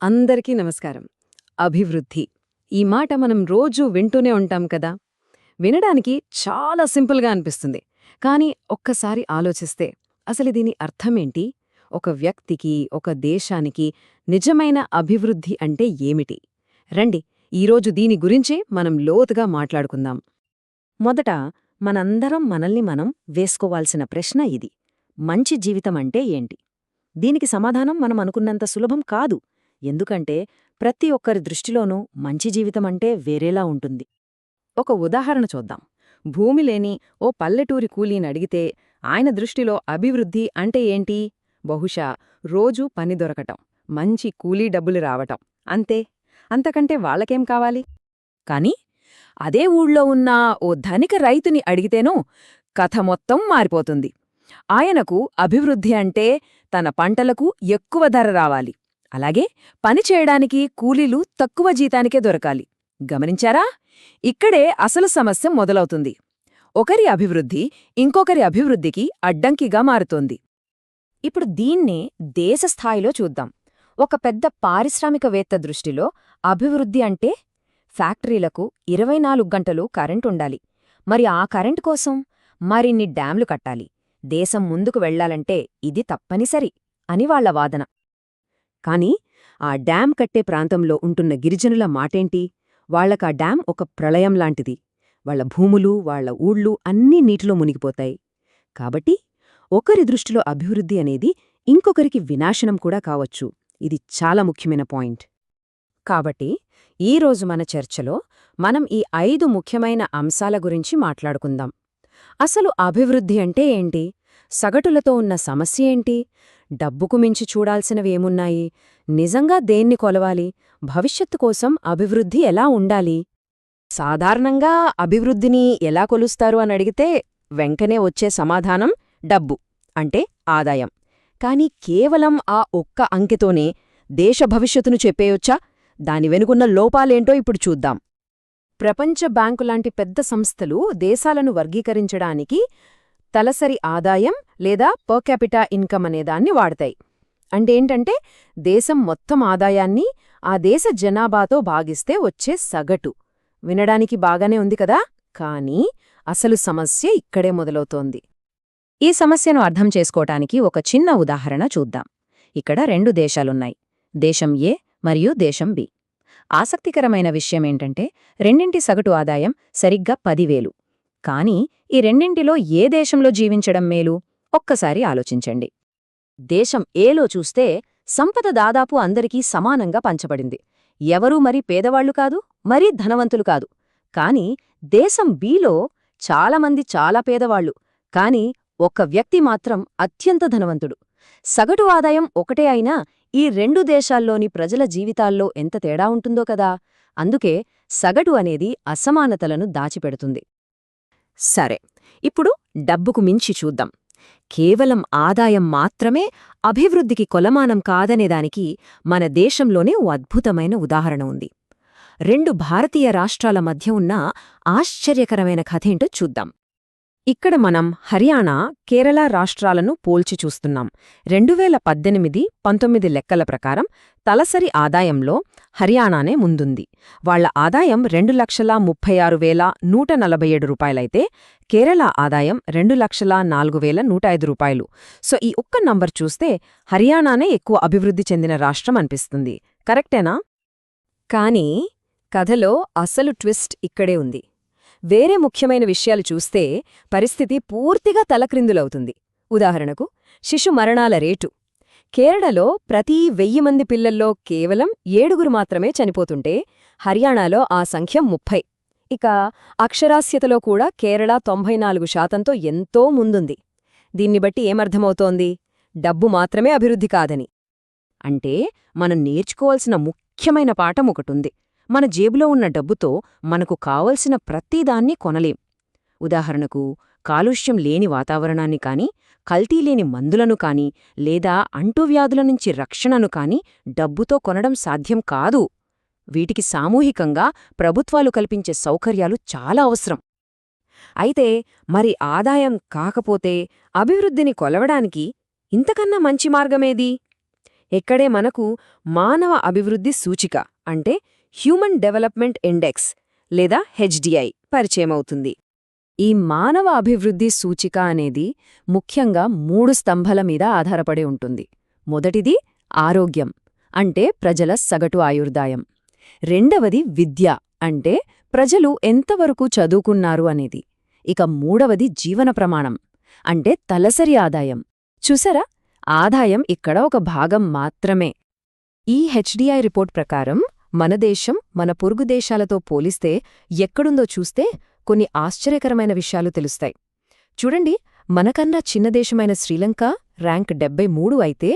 అందరికీ నమస్కారం. అభివృద్ధి ఈ మాట మనం రోజూ వింటూనే ఉంటాం కదా. వినడానికి చాలా సింపుల్గా అనిపిస్తుంది. కానీ ఒక్కసారి ఆలోచిస్తే అసలు దీని అర్థమేంటి? ఒక వ్యక్తికి, ఒక దేశానికి నిజమైన అభివృద్ధి అంటే ఏమిటి? రండి, ఈరోజు దీని గురించే మనం లోతుగా మాట్లాడుకుందాం. మొదట మనందరం మనల్ని మనం వేసుకోవాల్సిన ప్రశ్న ఇది: మంచి జీవితం అంటే ఏంటి? దీనికి సమాధానం మనం అనుకున్నంత సులభం కాదు. ఎందుకంటే ప్రతి ఒక్కరి దృష్టిలోనూ మంచి జీవితమంటే వేరేలా ఉంటుంది. ఒక ఉదాహరణ చూద్దాం. భూమి లేని ఓ పల్లెటూరి కూలీని అడిగితే ఆయన దృష్టిలో అభివృద్ధి అంటే ఏంటి? బహుశా రోజూ పని దొరకటం, మంచి కూలీ డబ్బులు రావటం, అంతే. అంతకంటే వాళ్ళకేం కావాలి? కాని అదే ఊళ్ళో ఉన్న ఓ ధనిక రైతుని అడిగితేనో కథ మొత్తం మారిపోతుంది. ఆయనకు అభివృద్ధి అంటే తన పంటలకు ఎక్కువ ధర రావాలి, అలాగే పనిచేయడానికి కూలీలు తక్కువ జీతానికే దొరకాలి. గమనించారా? ఇక్కడే అసలు సమస్య మొదలవుతుంది. ఒకరి అభివృద్ధి ఇంకొకరి అభివృద్ధికి అడ్డంకిగా మారుతోంది. ఇప్పుడు దీన్నే దేశస్థాయిలో చూద్దాం. ఒక పెద్ద పారిశ్రామికవేత్త దృష్టిలో అభివృద్ధి అంటే ఫ్యాక్టరీలకు 24 గంటలు కరెంటుండాలి. మరి ఆ కరెంటు కోసం మరిన్ని డ్యాంలు కట్టాలి. దేశం ముందుకు వెళ్లాలంటే ఇది తప్పనిసరి అని వాళ్ల వాదన. కాని ఆ డ్యాం కట్టే ప్రాంతంలో ఉంటున్న గిరిజనుల మాటేంటి? వాళ్లకా డ్యాం ఒక ప్రళయంలాంటిది. వాళ్ల భూములు, వాళ్ల ఊళ్ళు అన్నీ నీటిలో మునిగిపోతాయి. కాబట్టి ఒకరి దృష్టిలో అభివృద్ధి అనేది ఇంకొకరికి వినాశనం కూడా కావచ్చు. ఇది చాలా ముఖ్యమైన పాయింట్. కాబట్టి ఈరోజు మన చర్చలో మనం ఈ 5 ముఖ్యమైన అంశాల గురించి మాట్లాడుకుందాం. అసలు అభివృద్ధి అంటే ఏంటి? సగటులతో ఉన్న సమస్య ఏంటి? డబ్బుకు మించి చూడాల్సినవేమున్నాయి? నిజంగా దేన్ని కొలవాలి? భవిష్యత్తు కోసం అభివృద్ధి ఎలా ఉండాలి? సాధారణంగా అభివృద్ధిని ఎలా కొలుస్తారు అని అడిగితే వెంకనే వచ్చే సమాధానం డబ్బు, అంటే ఆదాయం. కాని కేవలం ఆ ఒక్క అంకెతోనే దేశ భవిష్యత్తును చెప్పేయొచ్చా? దాని వెనుకున్న లోపాలేంటో ఇప్పుడు చూద్దాం. ప్రపంచ బ్యాంకు లాంటి పెద్ద సంస్థలు దేశాలను వర్గీకరించడానికి తలసరి ఆదాయం లేదా పర్ క్యాపిటా ఇన్కమ్ అనేదాన్ని వాడతాయి. ఏంటంటే దేశం మొత్తం ఆదాయాన్ని ఆ దేశ జనాభాతో భాగిస్తే వచ్చే సగటు. వినడానికి బాగానే ఉంది కదా, కానీ అసలు సమస్య ఇక్కడే మొదలవుతోంది. ఈ సమస్యను అర్థం చేసుకోవటానికి ఒక చిన్న ఉదాహరణ చూద్దాం. ఇక్కడ 2 దేశాలున్నాయి, దేశం ఏ మరియు దేశం బి. ఆసక్తికరమైన విషయమేంటంటే రెండింటి సగటు ఆదాయం సరిగ్గా 10,000. కానీ ఈ రెండింటిలో ఏ దేశంలో జీవించడం మేలు? ఒక్కసారి ఆలోచించండి. దేశం ఏలో చూస్తే సంపద దాదాపు అందరికీ సమానంగా పంచబడింది. ఎవరూ మరీ పేదవాళ్లు కాదు, మరీ ధనవంతులు కాదు. కాని దేశం బిలో చాలామంది చాలా పేదవాళ్లు, కాని ఒక్క వ్యక్తి మాత్రం అత్యంత ధనవంతుడు. సగటు ఆదాయం ఒకటే అయినా ఈ 2 దేశాల్లోని ప్రజల జీవితాల్లో ఎంత తేడా ఉంటుందో కదా. అందుకే సగటు అనేది అసమానతలను దాచిపెడుతుంది. సరే, ఇప్పుడు డబ్బుకు మించి చూద్దాం. కేవలం ఆదాయం మాత్రమే అభివృద్ధికి కొలమానం కాదనేదానికి మన దేశంలోనే ఓ అద్భుతమైన ఉదాహరణ ఉంది. 2 భారతీయ రాష్ట్రాల మధ్య ఉన్న ఆశ్చర్యకరమైన కథేంటో చూద్దాం. ఇక్కడ మనం హర్యానా, కేరళ రాష్ట్రాలను పోల్చి చూస్తున్నాం. 2018-19 లెక్కల ప్రకారం తలసరి ఆదాయంలో హర్యానానే ముందుంది. వాళ్ల ఆదాయం 2,36,147 రూపాయలైతే కేరళ ఆదాయం 2,04,105 రూపాయలు. సో ఈ ఒక్క నంబర్ చూస్తే హర్యానానే ఎక్కువ అభివృద్ధి చెందిన రాష్ట్రం అనిపిస్తుంది. కరెక్టేనా? కానీ కథలో అసలు ట్విస్ట్ ఇక్కడే ఉంది. వేరే ముఖ్యమైన విషయాలు చూస్తే పరిస్థితి పూర్తిగా తలక్రిందులవుతుంది. ఉదాహరణకు శిశు మరణాల రేటు. కేరళలో ప్రతి 1000 మంది పిల్లల్లో కేవలం 7 మాత్రమే చనిపోతుంటే హర్యానాలో ఆ సంఖ్య 30. ఇక అక్షరాస్యతలో కూడా కేరళ 94%తో ఎంతో ముందుంది. దీన్ని బట్టి ఏమర్థమవుతోంది? డబ్బు మాత్రమే అభివృద్ధి కాదని. అంటే మనం నేర్చుకోవాల్సిన ముఖ్యమైన పాఠం ఒకటుంది. మన జేబులో ఉన్న డబ్బుతో మనకు కావలసిన ప్రతిదాన్ని కొనలేం. ఉదాహరణకు కాలుష్యం లేని వాతావరణాన్ని కాని, కల్తీ లేని మందులను కాని, లేదా అంటువ్యాధుల నుంచి రక్షణను కాని డబ్బుతో కొనడం సాధ్యం కాదు. వీటికి సామూహికంగా ప్రభుత్వాలు కల్పించే సౌకర్యాలు చాలా అవసరం. అయితే మరి ఆదాయం కాకపోతే అభివృద్ధిని కొలవడానికి ఇంతకన్నా మంచి మార్గమేది? ఇక్కడే మనకు మానవ అభివృద్ధి సూచిక అంటే హ్యూమన్ డెవలప్మెంట్ ఇండెక్స్ లేదా హెచ్డిఐ పరిచయమవుతుంది. ఈ మానవ అభివృద్ధి సూచిక అనేది ముఖ్యంగా 3 స్తంభాల మీద ఆధారపడి ఉంటుంది. మొదటిది ఆరోగ్యం, అంటే ప్రజల సగటు ఆయుర్దాయం. రెండవది విద్య, అంటే ప్రజలు ఎంతవరకు చదువుకున్నారు అనేది. ఇక మూడవది జీవన ప్రమాణం, అంటే తలసరి ఆదాయం. చూసారా, ఆదాయం ఇక్కడ ఒక భాగం మాత్రమే. ఈ హెచ్డిఐ రిపోర్ట్ ప్రకారం మన దేశం మన పొరుగు దేశాలతో పోలిస్తే ఎక్కడుందో చూస్తే కొన్ని ఆశ్చర్యకరమైన విషయాలు తెలుస్తాయి. చూడండి, మనకన్నా చిన్న దేశమైన శ్రీలంక ర్యాంక్ 73 అయితే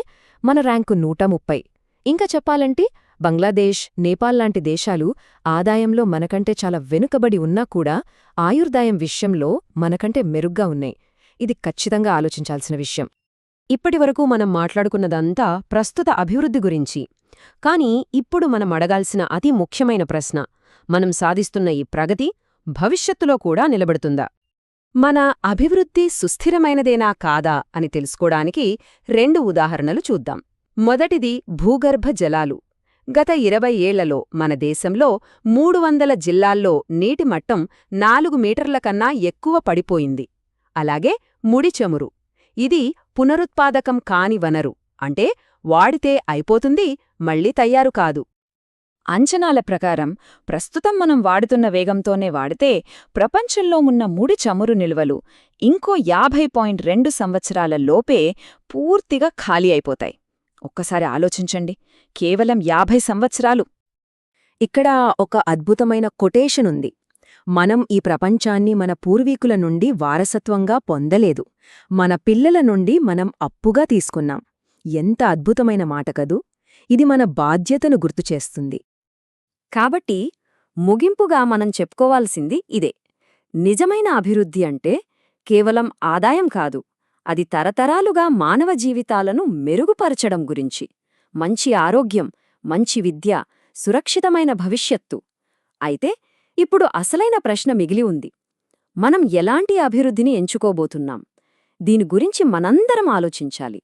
మన ర్యాంకు 130. ఇంకా చెప్పాలంటే బంగ్లాదేశ్, నేపాల్ లాంటి దేశాలు ఆదాయంలో మనకంటే చాలా వెనుకబడి ఉన్నా కూడా ఆయుర్దాయం విషయంలో మనకంటే మెరుగ్గా ఉన్నాయి. ఇది ఖచ్చితంగా ఆలోచించాల్సిన విషయం. ఇప్పటివరకు మనం మాట్లాడుకున్నదంతా ప్రస్తుత అభివృద్ధి గురించి. కానీ ఇప్పుడు మనం అడగాల్సిన అతి ముఖ్యమైన ప్రశ్న, మనం సాధిస్తున్న ఈ ప్రగతి భవిష్యత్తులో కూడా నిలబడుతుందా? మన అభివృద్ధి సుస్థిరమైనదేనా కాదా అని తెలుసుకోవడానికి 2 ఉదాహరణలు చూద్దాం. మొదటిది భూగర్భ జలాలు. గత 20 ఏళ్లలో మన దేశంలో 300 జిల్లాల్లో నీటి మట్టం 4 మీటర్ల కన్నా ఎక్కువ పడిపోయింది. అలాగే ముడి చమురు. ఇది పునరుత్పాదకం కాని వనరు, అంటే వాడితే అయిపోతుంది, మళ్లీ తయారు కాదు. అంచనాల ప్రకారం ప్రస్తుతం మనం వాడుతున్న వేగంతోనే వాడితే ప్రపంచంలో ఉన్న ముడి చమురు నిల్వలు ఇంకో 50.2 సంవత్సరాల లోపే పూర్తిగా ఖాళీ అయిపోతాయి. ఒక్కసారి ఆలోచించండి, కేవలం 50 సంవత్సరాలు. ఇక్కడ ఒక అద్భుతమైన కొటేషన్ ఉంది. మనం ఈ ప్రపంచాన్ని మన పూర్వీకుల నుండి వారసత్వంగా పొందలేదు, మన పిల్లల నుండి మనం అప్పుగా తీసుకున్నాం. ఎంత అద్భుతమైన మాట కదూ! ఇది మన బాధ్యతను గుర్తుచేస్తుంది. కాబట్టి ముగింపుగా మనం చెప్పుకోవాల్సింది ఇదే: నిజమైన అభివృద్ధి అంటే కేవలం ఆదాయం కాదు, అది తరతరాలుగా మానవ జీవితాలను మెరుగుపరచడం గురించి. మంచి ఆరోగ్యం, మంచి విద్య, సురక్షితమైన భవిష్యత్తు. అయితే ఇప్పుడు అసలైన ప్రశ్న మిగిలి ఉంది. మనం ఎలాంటి అభివృద్ధిని ఎంచుకోబోతున్నాం? దీని గురించి మనందరం ఆలోచించాలి.